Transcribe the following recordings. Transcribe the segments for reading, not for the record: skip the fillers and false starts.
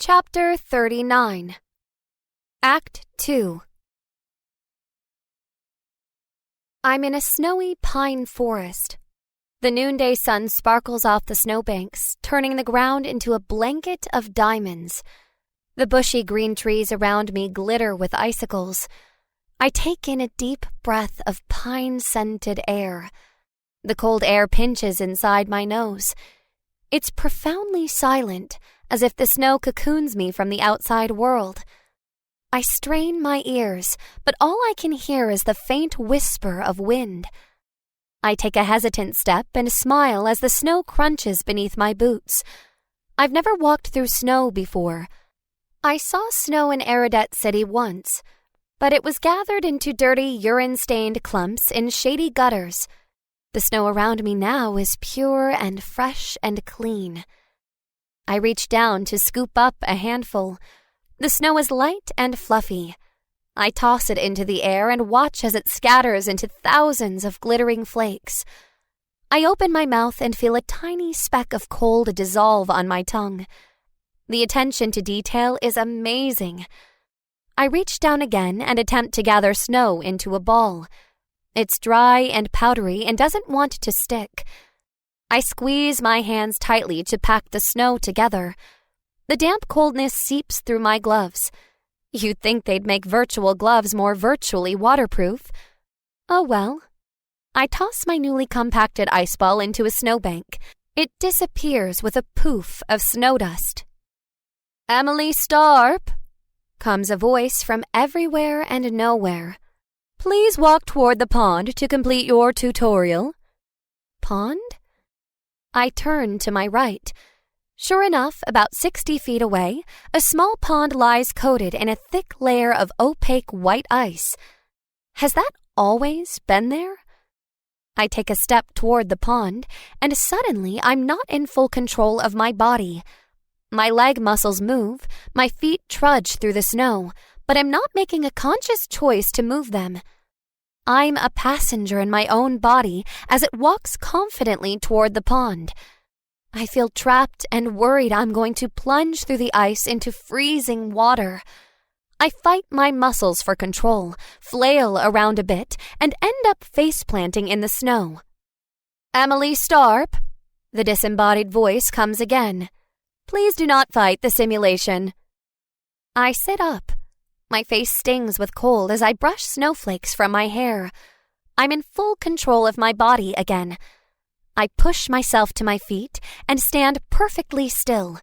Chapter 39. Act 2. I'm in a snowy pine forest. The noonday sun sparkles off the snowbanks, turning the ground into a blanket of diamonds. The bushy green trees around me glitter with icicles. I take in a deep breath of pine-scented air. The cold air pinches inside my nose. It's profoundly silent, as if the snow cocoons me from the outside world. I strain my ears, but all I can hear is the faint whisper of wind. I take a hesitant step and smile as the snow crunches beneath my boots. I've never walked through snow before. I saw snow in Eridet City once, but it was gathered into dirty, urine-stained clumps in shady gutters. The snow around me now is pure and fresh and clean. I reach down to scoop up a handful. The snow is light and fluffy. I toss it into the air and watch as it scatters into thousands of glittering flakes. I open my mouth and feel a tiny speck of cold dissolve on my tongue. The attention to detail is amazing. I reach down again and attempt to gather snow into a ball. It's dry and powdery and doesn't want to stick. I squeeze my hands tightly to pack the snow together. The damp coldness seeps through my gloves. You'd think they'd make virtual gloves more virtually waterproof. Oh well. I toss my newly compacted ice ball into a snowbank. It disappears with a poof of snow dust. "Emily Starp," comes a voice from everywhere and nowhere. "Please walk toward the pond to complete your tutorial." Pond? I turn to my right. Sure enough, about 60 feet away, a small pond lies coated in a thick layer of opaque white ice. Has that always been there? I take a step toward the pond, and suddenly I'm not in full control of my body. My leg muscles move, my feet trudge through the snow, but I'm not making a conscious choice to move them. I'm a passenger in my own body as it walks confidently toward the pond. I feel trapped and worried I'm going to plunge through the ice into freezing water. I fight my muscles for control, flail around a bit, and end up face-planting in the snow. "Emily Starp," the disembodied voice comes again. "Please do not fight the simulation." I sit up. My face stings with cold as I brush snowflakes from my hair. I'm in full control of my body again. I push myself to my feet and stand perfectly still.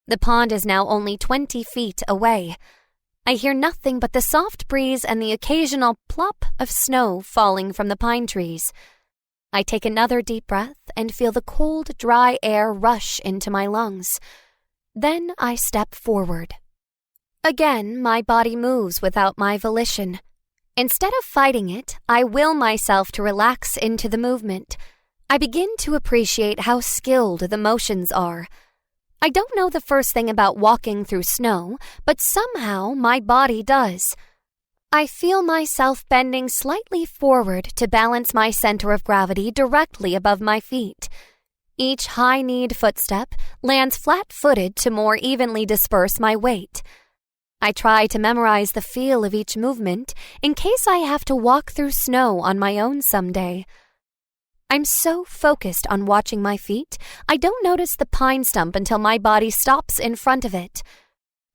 The pond is now only 20 feet away. I hear nothing but the soft breeze and the occasional plop of snow falling from the pine trees. I take another deep breath and feel the cold, dry air rush into my lungs. Then I step forward. Again, my body moves without my volition. Instead of fighting it, I will myself to relax into the movement. I begin to appreciate how skilled the motions are. I don't know the first thing about walking through snow, but somehow my body does. I feel myself bending slightly forward to balance my center of gravity directly above my feet. Each high-kneed footstep lands flat-footed to more evenly disperse my weight. I try to memorize the feel of each movement in case I have to walk through snow on my own someday. I'm so focused on watching my feet, I don't notice the pine stump until my body stops in front of it.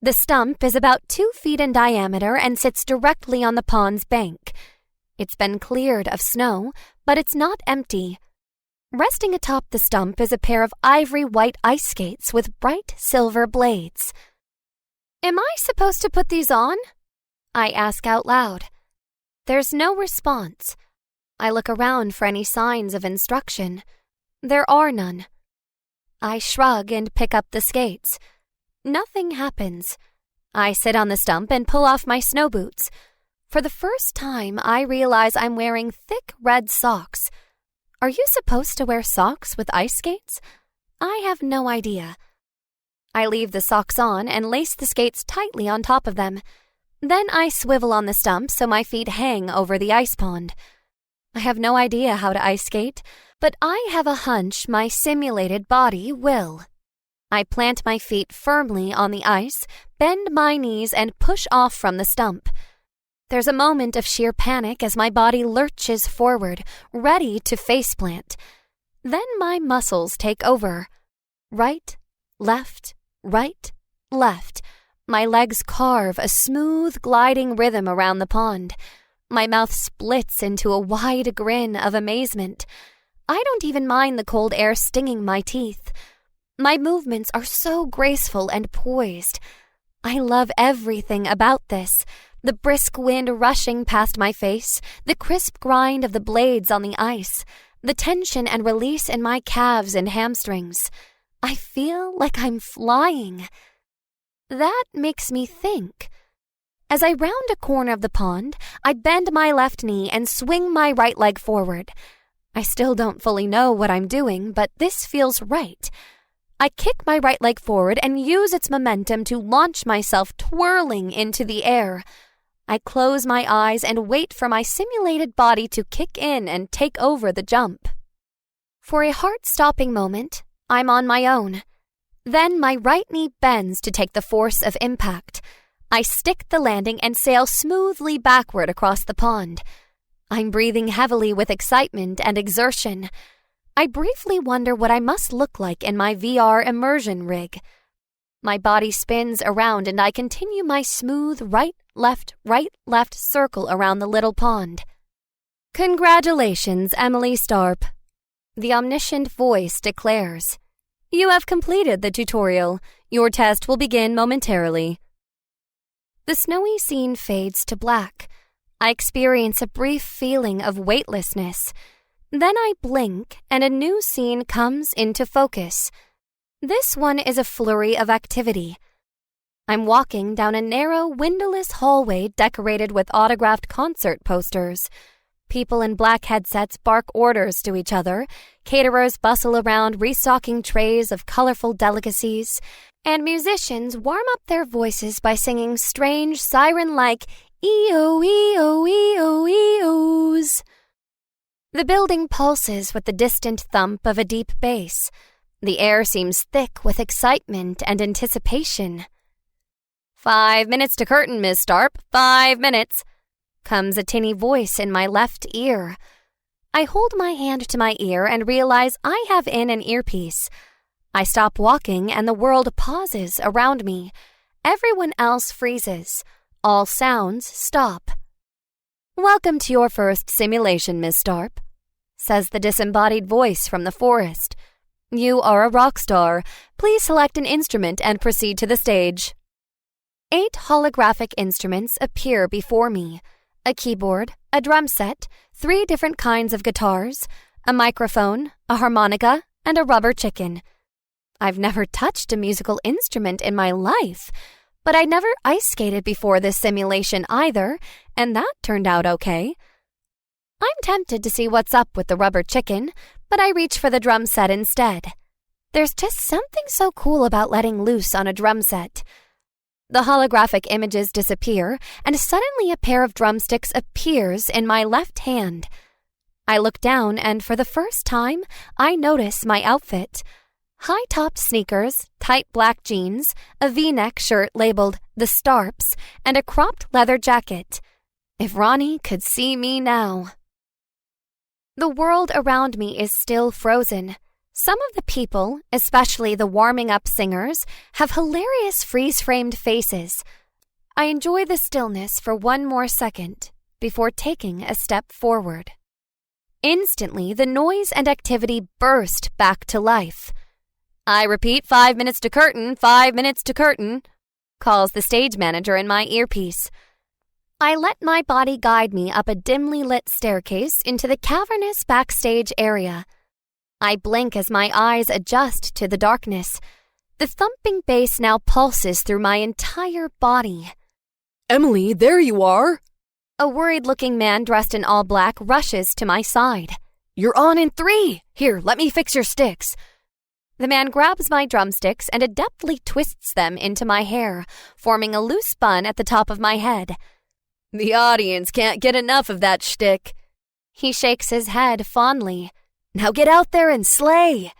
The stump is about 2 feet in diameter and sits directly on the pond's bank. It's been cleared of snow, but it's not empty. Resting atop the stump is a pair of ivory white ice skates with bright silver blades. "Am I supposed to put these on?" I ask out loud. There's no response. I look around for any signs of instruction. There are none. I shrug and pick up the skates. Nothing happens. I sit on the stump and pull off my snow boots. For the first time, I realize I'm wearing thick red socks. Are you supposed to wear socks with ice skates? I have no idea. I leave the socks on and lace the skates tightly on top of them. Then I swivel on the stump so my feet hang over the ice pond. I have no idea how to ice skate, but I have a hunch my simulated body will. I plant my feet firmly on the ice, bend my knees, and push off from the stump. There's a moment of sheer panic as my body lurches forward, ready to faceplant. Then my muscles take over. Right, left, right, left. My legs carve a smooth, gliding rhythm around the pond. My mouth splits into a wide grin of amazement. I don't even mind the cold air stinging my teeth. My movements are so graceful and poised. I love everything about this. The brisk wind rushing past my face, the crisp grind of the blades on the ice, the tension and release in my calves and hamstrings. I feel like I'm flying. That makes me think. As I round a corner of the pond, I bend my left knee and swing my right leg forward. I still don't fully know what I'm doing, but this feels right. I kick my right leg forward and use its momentum to launch myself twirling into the air. I close my eyes and wait for my simulated body to kick in and take over the jump. For a heart-stopping moment, I'm on my own. Then my right knee bends to take the force of impact. I stick the landing and sail smoothly backward across the pond. I'm breathing heavily with excitement and exertion. I briefly wonder what I must look like in my VR immersion rig. My body spins around and I continue my smooth right, left circle around the little pond. Congratulations, Emily Starp. The omniscient voice declares. You have completed the tutorial. Your test will begin momentarily. The snowy scene fades to black. I experience a brief feeling of weightlessness. Then I blink and a new scene comes into focus. This one is a flurry of activity. I'm walking down a narrow, windowless hallway decorated with autographed concert posters. People in black headsets bark orders to each other, caterers bustle around restocking trays of colorful delicacies, and musicians warm up their voices by singing strange siren-like "ee-oh, ee-oh, ee-oh, ee-ohs." The building pulses with the distant thump of a deep bass. The air seems thick with excitement and anticipation. 5 minutes to curtain, Miss Starp. 5 minutes, comes a tinny voice in my left ear. I hold my hand to my ear and realize I have in an earpiece. I stop walking and the world pauses around me. Everyone else freezes. All sounds stop. Welcome to your first simulation, Miss Starp, says the disembodied voice from the forest. You are a rock star. Please select an instrument and proceed to the stage. 8 holographic instruments appear before me. A keyboard, a drum set, 3 different kinds of guitars, a microphone, a harmonica, and a rubber chicken. I've never touched a musical instrument in my life, but I never ice skated before this simulation either, and that turned out okay. I'm tempted to see what's up with the rubber chicken, but I reach for the drum set instead. There's just something so cool about letting loose on a drum set. The holographic images disappear, and suddenly a pair of drumsticks appears in my left hand. I look down, and for the first time, I notice my outfit. High-topped sneakers, tight black jeans, a V-neck shirt labeled The Starps, and a cropped leather jacket. If Ronnie could see me now. The world around me is still frozen. Some of the people, especially the warming-up singers, have hilarious freeze-framed faces. I enjoy the stillness for one more second before taking a step forward. Instantly, the noise and activity burst back to life. I repeat, 5 minutes to curtain, 5 minutes to curtain, calls the stage manager in my earpiece. I let my body guide me up a dimly lit staircase into the cavernous backstage area. I blink as my eyes adjust to the darkness. The thumping bass now pulses through my entire body. Emily, there you are! A worried-looking man dressed in all black rushes to my side. You're on in 3! Here, let me fix your sticks. The man grabs my drumsticks and adeptly twists them into my hair, forming a loose bun at the top of my head. The audience can't get enough of that shtick. He shakes his head fondly. Now get out there and slay!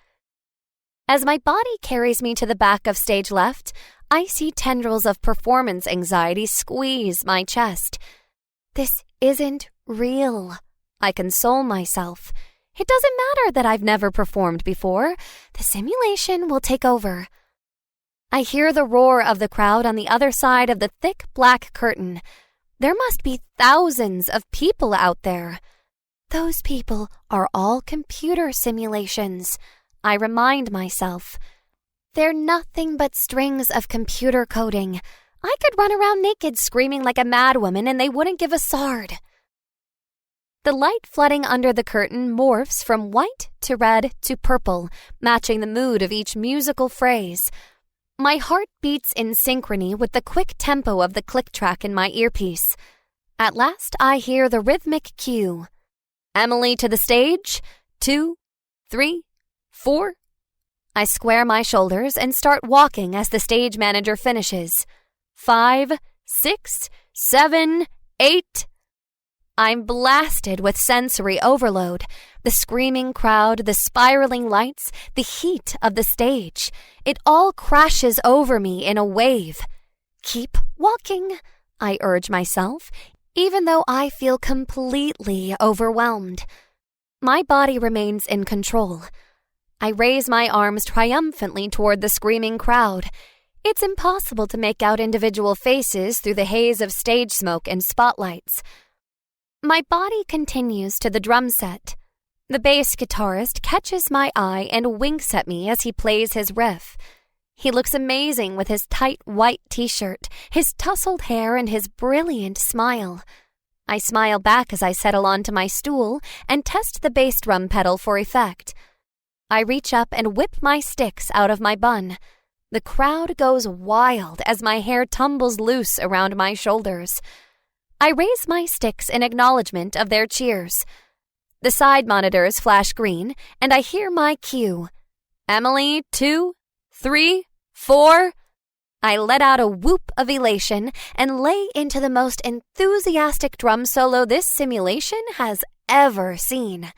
As my body carries me to the back of stage left, I see tendrils of performance anxiety squeeze my chest. This isn't real, I console myself. It doesn't matter that I've never performed before. The simulation will take over. I hear the roar of the crowd on the other side of the thick black curtain. There must be thousands of people out there. Those people are all computer simulations, I remind myself. They're nothing but strings of computer coding. I could run around naked screaming like a madwoman and they wouldn't give a sard. The light flooding under the curtain morphs from white to red to purple, matching the mood of each musical phrase. My heart beats in synchrony with the quick tempo of the click track in my earpiece. At last I hear the rhythmic cue. Emily to the stage. 2, 3, 4. I square my shoulders and start walking as the stage manager finishes. 5, 6, 7, 8. I'm blasted with sensory overload. The screaming crowd, the spiraling lights, the heat of the stage. It all crashes over me in a wave. Keep walking, I urge myself, even though I feel completely overwhelmed. My body remains in control. I raise my arms triumphantly toward the screaming crowd. It's impossible to make out individual faces through the haze of stage smoke and spotlights. My body continues to the drum set. The bass guitarist catches my eye and winks at me as he plays his riff. He looks amazing with his tight white t-shirt, his tousled hair, and his brilliant smile. I smile back as I settle onto my stool and test the bass drum pedal for effect. I reach up and whip my sticks out of my bun. The crowd goes wild as my hair tumbles loose around my shoulders. I raise my sticks in acknowledgement of their cheers. The side monitors flash green, and I hear my cue. Emily, 2, 3, 4. I let out a whoop of elation and lay into the most enthusiastic drum solo this simulation has ever seen.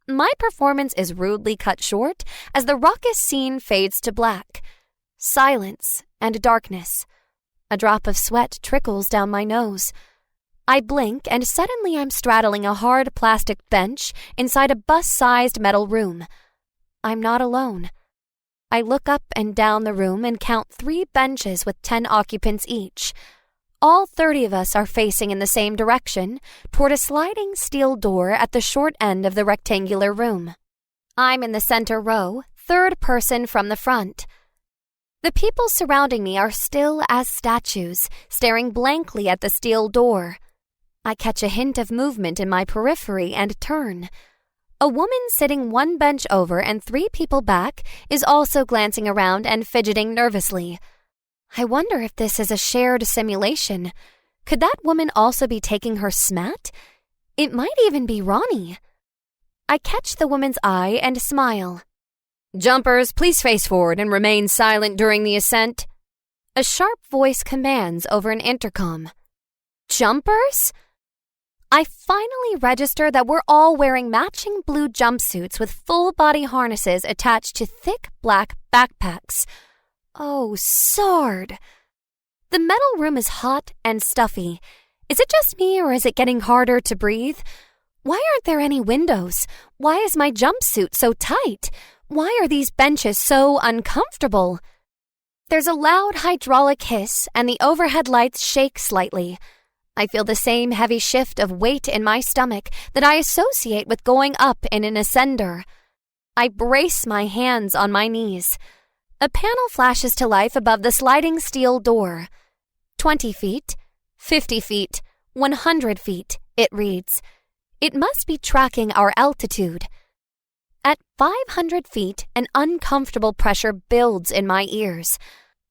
My performance is rudely cut short as the raucous scene fades to black. Silence and darkness. A drop of sweat trickles down my nose. I blink and suddenly I'm straddling a hard plastic bench inside a bus-sized metal room. I'm not alone. I look up and down the room and count 3 benches with 10 occupants each. All 30 of us are facing in the same direction, toward a sliding steel door at the short end of the rectangular room. I'm in the center row, 3rd person from the front. The people surrounding me are still as statues, staring blankly at the steel door. I catch a hint of movement in my periphery and turn. A woman sitting 1 bench over and 3 people back is also glancing around and fidgeting nervously. I wonder if this is a shared simulation. Could that woman also be taking her smat? It might even be Ronnie. I catch the woman's eye and smile. Jumpers, please face forward and remain silent during the ascent. A sharp voice commands over an intercom. Jumpers? I finally register that we're all wearing matching blue jumpsuits with full-body harnesses attached to thick black backpacks. Oh, sword! The metal room is hot and stuffy. Is it just me or is it getting harder to breathe? Why aren't there any windows? Why is my jumpsuit so tight? Why are these benches so uncomfortable? There's a loud hydraulic hiss and the overhead lights shake slightly. I feel the same heavy shift of weight in my stomach that I associate with going up in an ascender. I brace my hands on my knees. A panel flashes to life above the sliding steel door. 20 feet, 50 feet, 100 feet, it reads. It must be tracking our altitude. At 500 feet, an uncomfortable pressure builds in my ears.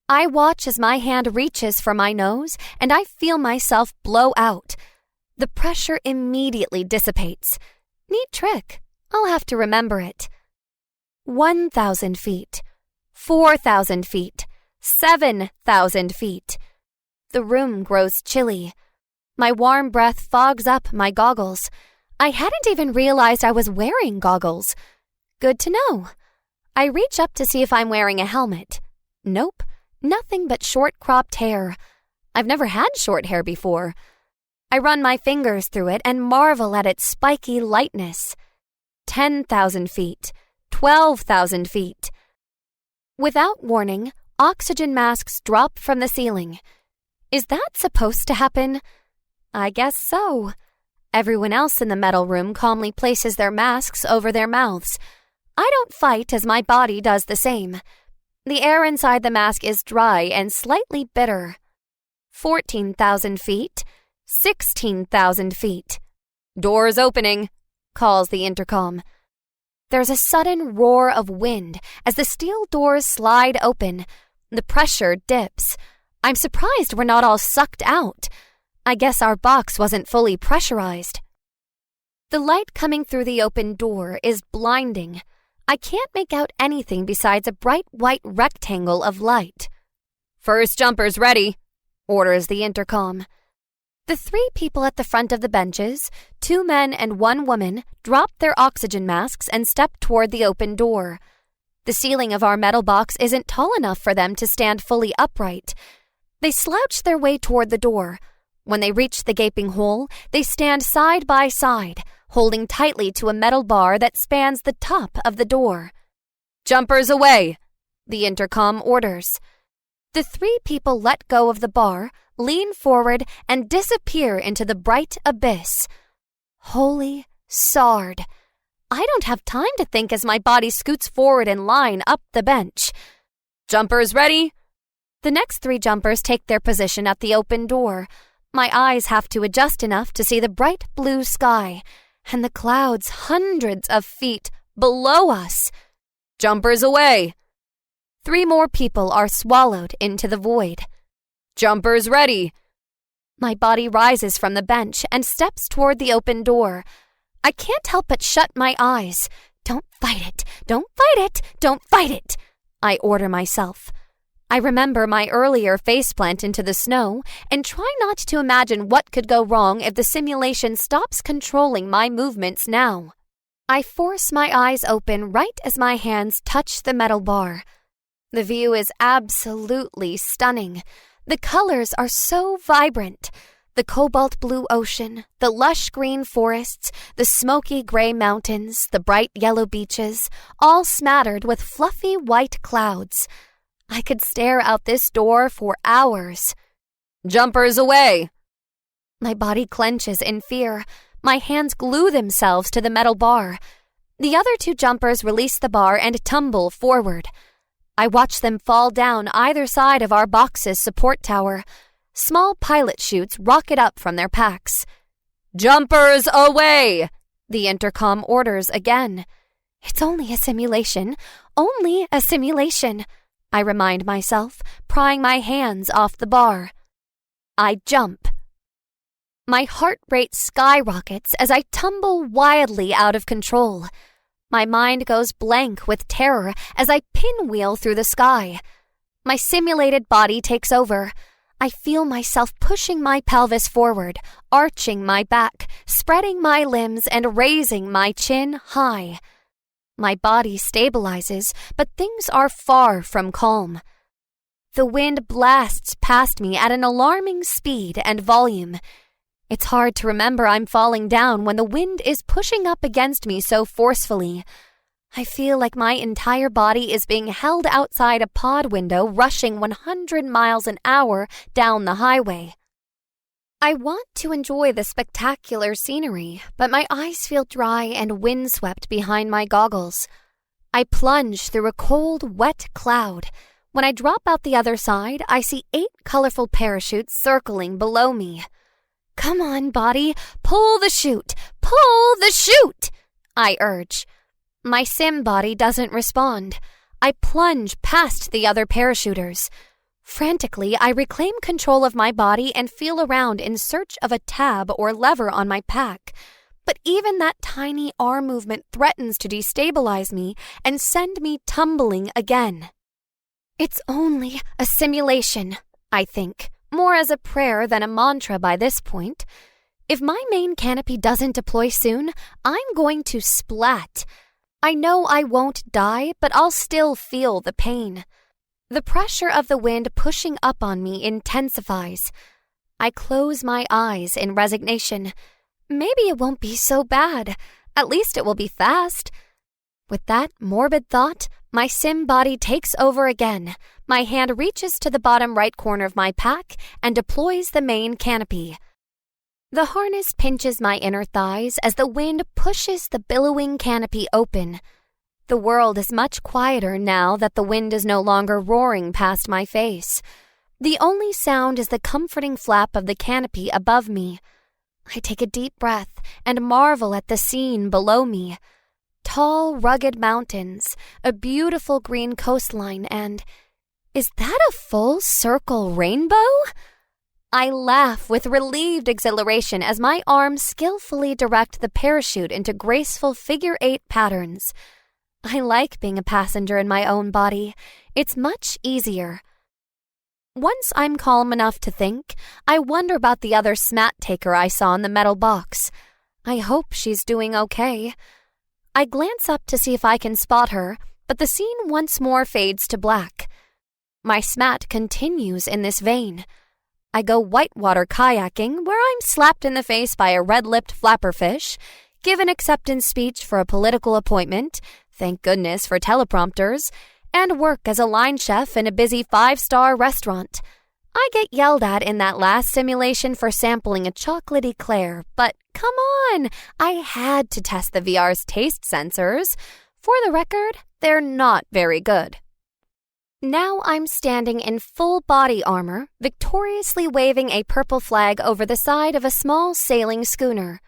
I watch as my hand reaches for my nose, and I feel myself blow out. The pressure immediately dissipates. Neat trick. I'll have to remember it. 1,000 feet. 4,000 feet. 7,000 feet. The room grows chilly. My warm breath fogs up my goggles. I hadn't even realized I was wearing goggles. Good to know. I reach up to see if I'm wearing a helmet. Nope, nothing but short-cropped hair. I've never had short hair before. I run my fingers through it and marvel at its spiky lightness. 10,000 feet, 12,000 feet. Without warning, oxygen masks drop from the ceiling. Is that supposed to happen? I guess so. Everyone else in the metal room calmly places their masks over their mouths. I don't fight as my body does the same. The air inside the mask is dry and slightly bitter. 14,000 feet, 16,000 feet. Doors opening, calls the intercom. There's a sudden roar of wind as the steel doors slide open. The pressure dips. I'm surprised we're not all sucked out. I guess our box wasn't fully pressurized. The light coming through the open door is blinding. I can't make out anything besides a bright white rectangle of light. First jumpers ready, orders the intercom. The 3 people at the front of the benches, 2 men and 1 woman, drop their oxygen masks and step toward the open door. The ceiling of our metal box isn't tall enough for them to stand fully upright. They slouch their way toward the door. When they reach the gaping hole, they stand side by side, holding tightly to a metal bar that spans the top of the door. Jumpers away, the intercom orders. The 3 people let go of the bar, lean forward, and disappear into the bright abyss. Holy sard! I don't have time to think as my body scoots forward in line up the bench. Jumpers ready? The next 3 jumpers take their position at the open door. My eyes have to adjust enough to see the bright blue sky and the clouds hundreds of feet below us. Jumpers away. 3 more people are swallowed into the void. Jumpers ready. My body rises from the bench and steps toward the open door. I can't help but shut my eyes. Don't fight it. Don't fight it. Don't fight it. I order myself. I remember my earlier faceplant into the snow and try not to imagine what could go wrong if the simulation stops controlling my movements now. I force my eyes open right as my hands touch the metal bar. The view is absolutely stunning. The colors are so vibrant. The cobalt blue ocean, the lush green forests, the smoky gray mountains, the bright yellow beaches, all smattered with fluffy white clouds. I could stare out this door for hours. Jumpers away. My body clenches in fear. My hands glue themselves to the metal bar. The other 2 jumpers release the bar and tumble forward. I watch them fall down either side of our box's support tower. Small pilot chutes rocket up from their packs. Jumpers away, the intercom orders again. It's only a simulation. Only a simulation, I remind myself, prying my hands off the bar. I jump. My heart rate skyrockets as I tumble wildly out of control. My mind goes blank with terror as I pinwheel through the sky. My simulated body takes over. I feel myself pushing my pelvis forward, arching my back, spreading my limbs, and raising my chin high. My body stabilizes, but things are far from calm. The wind blasts past me at an alarming speed and volume. It's hard to remember I'm falling down when the wind is pushing up against me so forcefully. I feel like my entire body is being held outside a pod window rushing 100 miles an hour down the highway. I want to enjoy the spectacular scenery, but my eyes feel dry and windswept behind my goggles. I plunge through a cold, wet cloud. When I drop out the other side, I see 8 colorful parachutes circling below me. Come on, body, pull the chute! Pull the chute! I urge. My sim body doesn't respond. I plunge past the other parachuters. Frantically, I reclaim control of my body and feel around in search of a tab or lever on my pack. But even that tiny arm movement threatens to destabilize me and send me tumbling again. It's only a simulation, I think, more as a prayer than a mantra by this point. If my main canopy doesn't deploy soon, I'm going to splat. I know I won't die, but I'll still feel the pain. The pressure of the wind pushing up on me intensifies. I close my eyes in resignation. Maybe it won't be so bad. At least it will be fast. With that morbid thought, my sim body takes over again. My hand reaches to the bottom right corner of my pack and deploys the main canopy. The harness pinches my inner thighs as the wind pushes the billowing canopy open. The world is much quieter now that the wind is no longer roaring past my face. The only sound is the comforting flap of the canopy above me. I take a deep breath and marvel at the scene below me. Tall, rugged mountains, a beautiful green coastline, and is that a full circle rainbow? I laugh with relieved exhilaration as my arms skillfully direct the parachute into graceful figure-8 patterns. I like being a passenger in my own body. It's much easier. Once I'm calm enough to think, I wonder about the other smat taker I saw in the metal box. I hope she's doing okay. I glance up to see if I can spot her, but the scene once more fades to black. My smat continues in this vein. I go whitewater kayaking, where I'm slapped in the face by a red-lipped flapperfish, give an acceptance speech for a political appointment, thank goodness for teleprompters, and work as a line chef in a busy 5-star restaurant. I get yelled at in that last simulation for sampling a chocolate eclair, but come on, I had to test the VR's taste sensors. For the record, they're not very good. Now I'm standing in full body armor, victoriously waving a purple flag over the side of a small sailing schooner.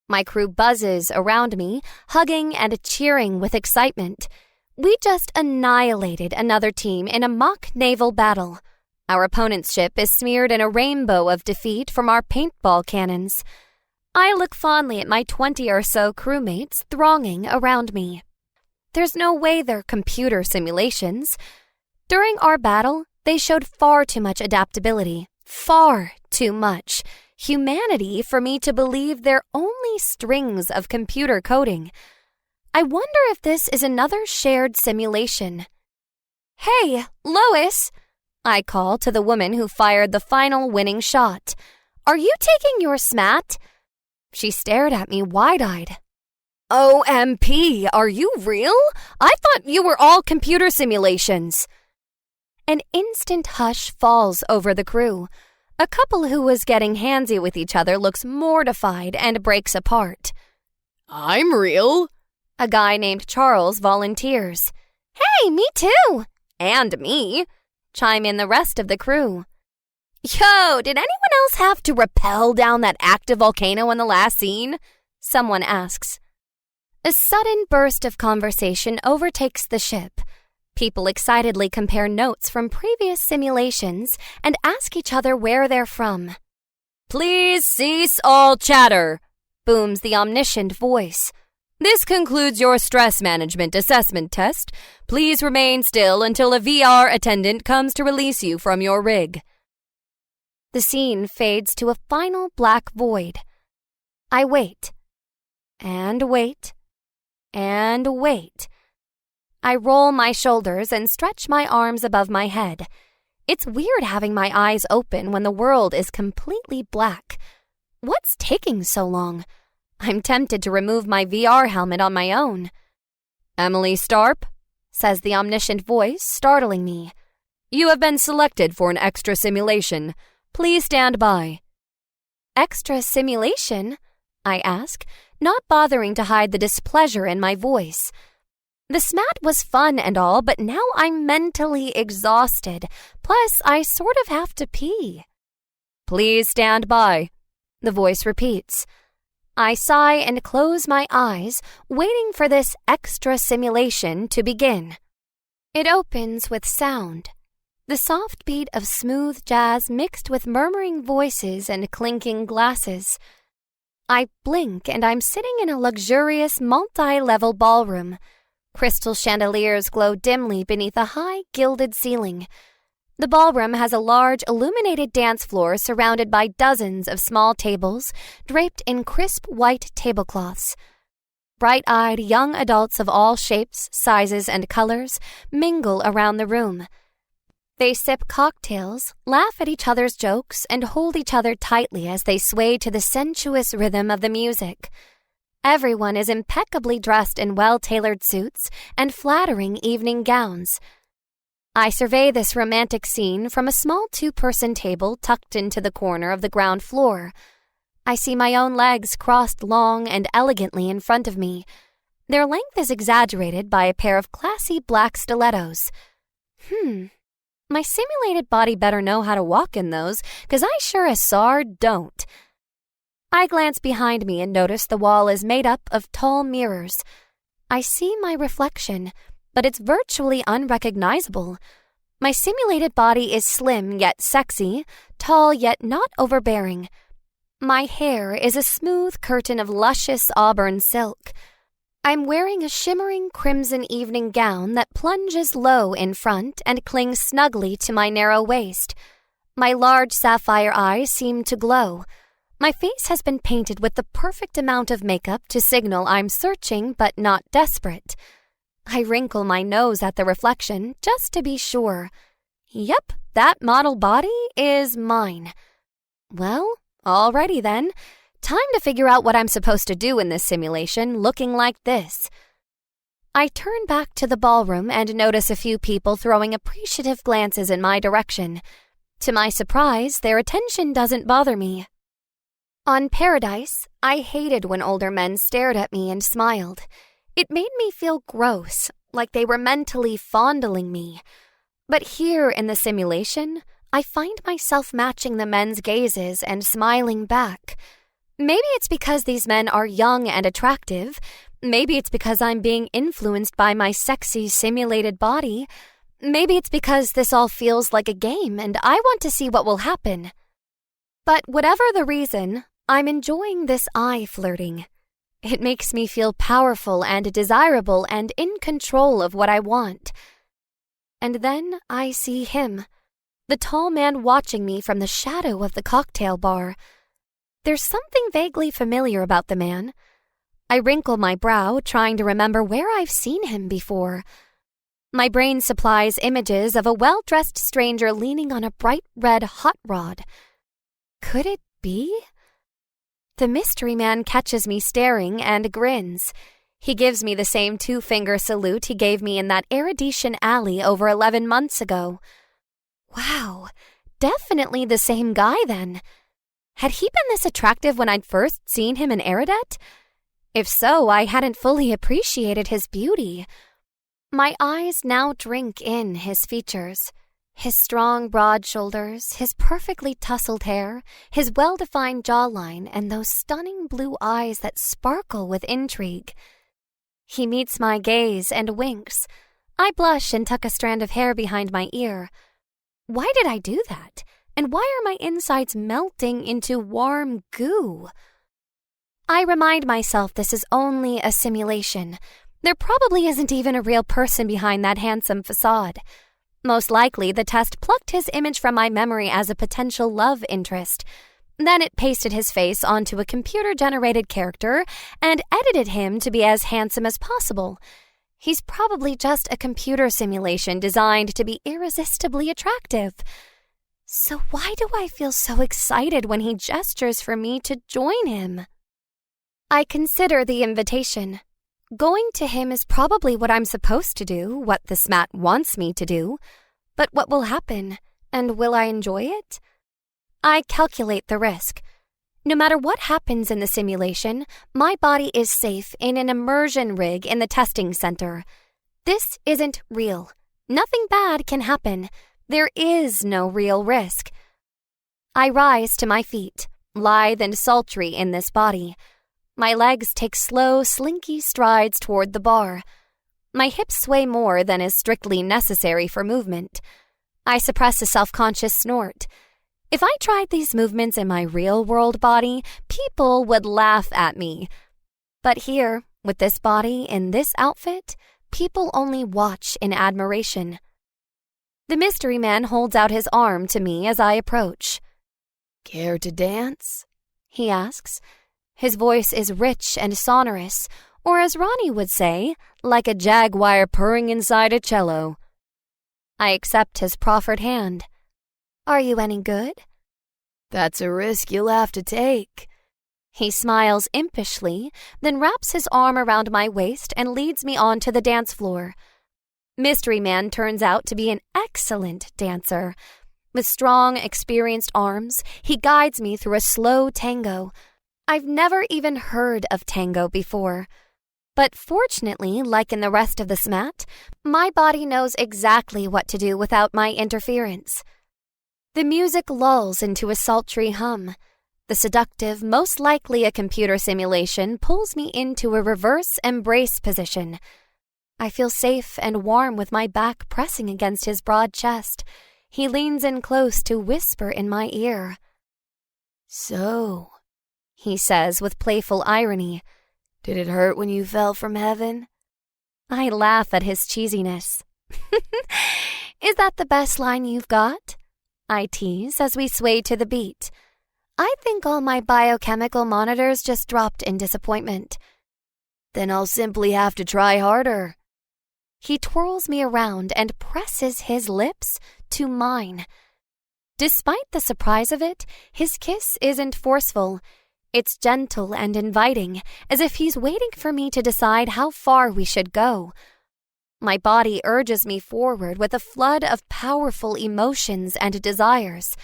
My crew buzzes around me, hugging and cheering with excitement. We just annihilated another team in a mock naval battle. Our opponent's ship is smeared in a rainbow of defeat from our paintball cannons. I look fondly at my 20 or so crewmates thronging around me. There's no way they're computer simulations. During our battle, they showed far too much adaptability, far too much humanity for me to believe they're only strings of computer coding. I wonder if this is another shared simulation. "Hey, Lois," I call to the woman who fired the final winning shot. "Are you taking your smat?" She stared at me wide-eyed. "OMP, are you real? I thought you were all computer simulations." An instant hush falls over the crew. A couple who was getting handsy with each other looks mortified and breaks apart. "I'm real," a guy named Charles volunteers. "Hey, me too!" "And me," chime in the rest of the crew. "Yo, did anyone else have to rappel down that active volcano in the last scene?" someone asks. A sudden burst of conversation overtakes the ship. People excitedly compare notes from previous simulations and ask each other where they're from. "Please cease all chatter," booms the omniscient voice. "This concludes your stress management assessment test. Please remain still until a VR attendant comes to release you from your rig." The scene fades to a final black void. I wait. And wait. And wait. I roll my shoulders and stretch my arms above my head. It's weird having my eyes open when the world is completely black. What's taking so long? I'm tempted to remove my VR helmet on my own. "Emily Starp," says the omniscient voice, startling me. "You have been selected for an extra simulation. Please stand by." "Extra simulation?" I ask, not bothering to hide the displeasure in my voice. The smat was fun and all, but now I'm mentally exhausted. Plus, I sort of have to pee. "Please stand by," the voice repeats. I sigh and close my eyes, waiting for this extra simulation to begin. It opens with sound. The soft beat of smooth jazz mixed with murmuring voices and clinking glasses. I blink and I'm sitting in a luxurious multi-level ballroom. Crystal chandeliers glow dimly beneath a high gilded ceiling. The ballroom has a large illuminated dance floor surrounded by dozens of small tables draped in crisp white tablecloths. Bright-eyed young adults of all shapes, sizes, and colors mingle around the room. They sip cocktails, laugh at each other's jokes, and hold each other tightly as they sway to the sensuous rhythm of the music. Everyone is impeccably dressed in well-tailored suits and flattering evening gowns. I survey this romantic scene from a small two-person table tucked into the corner of the ground floor. I see my own legs crossed long and elegantly in front of me. Their length is exaggerated by a pair of classy black stilettos. My simulated body better know how to walk in those, 'cause I sure as SAR don't. I glance behind me and notice the wall is made up of tall mirrors. I see my reflection, but it's virtually unrecognizable. My simulated body is slim yet sexy, tall yet not overbearing. My hair is a smooth curtain of luscious auburn silk. I'm wearing a shimmering crimson evening gown that plunges low in front and clings snugly to my narrow waist. My large sapphire eyes seem to glow. My face has been painted with the perfect amount of makeup to signal I'm searching but not desperate. I wrinkle my nose at the reflection just to be sure. Yep, that model body is mine. Well, alrighty then. Time to figure out what I'm supposed to do in this simulation looking like this. I turn back to the ballroom and notice a few people throwing appreciative glances in my direction. To my surprise, their attention doesn't bother me. On Paradise, I hated when older men stared at me and smiled. It made me feel gross, like they were mentally fondling me. But here in the simulation, I find myself matching the men's gazes and smiling back. Maybe it's because these men are young and attractive. Maybe it's because I'm being influenced by my sexy simulated body. Maybe it's because this all feels like a game and I want to see what will happen. But whatever the reason, I'm enjoying this eye flirting. It makes me feel powerful and desirable and in control of what I want. And then I see him, the tall man watching me from the shadow of the cocktail bar. There's something vaguely familiar about the man. I wrinkle my brow, trying to remember where I've seen him before. My brain supplies images of a well-dressed stranger leaning on a bright red hot rod. Could it be? The mystery man catches me staring and grins. He gives me the same two-finger salute he gave me in that erudition alley over 11 months ago. Wow, definitely the same guy then. Had he been this attractive when I'd first seen him in Erudite? If so, I hadn't fully appreciated his beauty. My eyes now drink in his features. His strong, broad shoulders, his perfectly tousled hair, his well-defined jawline, and those stunning blue eyes that sparkle with intrigue. He meets my gaze and winks. I blush and tuck a strand of hair behind my ear. Why did I do that? And why are my insides melting into warm goo? I remind myself this is only a simulation. There probably isn't even a real person behind that handsome facade. Most likely, the test plucked his image from my memory as a potential love interest. Then it pasted his face onto a computer-generated character and edited him to be as handsome as possible. He's probably just a computer simulation designed to be irresistibly attractive. So why do I feel so excited when he gestures for me to join him? I consider the invitation. Going to him is probably what I'm supposed to do, what the SMAT wants me to do. But what will happen? And will I enjoy it? I calculate the risk. No matter what happens in the simulation, my body is safe in an immersion rig in the testing center. This isn't real. Nothing bad can happen. There is no real risk. I rise to my feet, lithe and sultry in this body. My legs take slow, slinky strides toward the bar. My hips sway more than is strictly necessary for movement. I suppress a self-conscious snort. If I tried these movements in my real-world body, people would laugh at me. But here, with this body in this outfit, people only watch in admiration. The mystery man holds out his arm to me as I approach. "Care to dance?" he asks. His voice is rich and sonorous, Or as Ronnie would say, like a jaguar purring inside a cello. I accept his proffered hand. Are you any good? That's a risk you'll have to take. He smiles impishly, then wraps his arm around my waist and leads me onto the dance floor. Mystery Man turns out to be an excellent dancer. With strong, experienced arms, he guides me through a slow tango. I've never even heard of tango before. But fortunately, like in the rest of the smat, my body knows exactly what to do without my interference. The music lulls into a sultry hum. The seductive, most likely a computer simulation, pulls me into a reverse embrace position. I feel safe and warm with my back pressing against his broad chest. He leans in close to whisper in my ear. So, he says with playful irony, did it hurt when you fell from heaven? I laugh at his cheesiness. Is that the best line you've got? I tease as we sway to the beat. I think all my biochemical monitors just dropped in disappointment. Then I'll simply have to try harder. He twirls me around and presses his lips to mine. Despite the surprise of it, his kiss isn't forceful. It's gentle and inviting, as if he's waiting for me to decide how far we should go. My body urges me forward with a flood of powerful emotions and desires.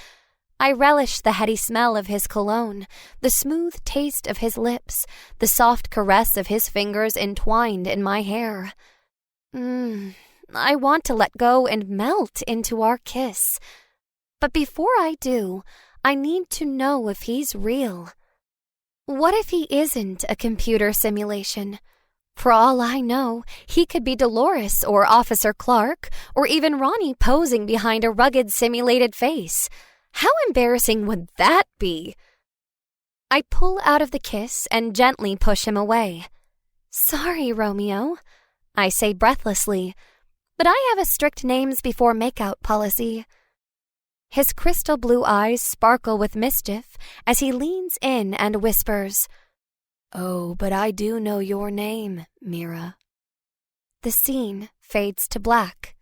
I relish the heady smell of his cologne, the smooth taste of his lips, the soft caress of his fingers entwined in my hair. I want to let go and melt into our kiss. But before I do, I need to know if he's real. What if he isn't a computer simulation? For all I know, he could be Dolores or Officer Clark, or even Ronnie posing behind a rugged simulated face. How embarrassing would that be? I pull out of the kiss and gently push him away. Sorry, Romeo, I say breathlessly, but I have a strict names before makeout policy. His crystal blue eyes sparkle with mischief as he leans in and whispers, Oh, but I do know your name, Mira. The scene fades to black.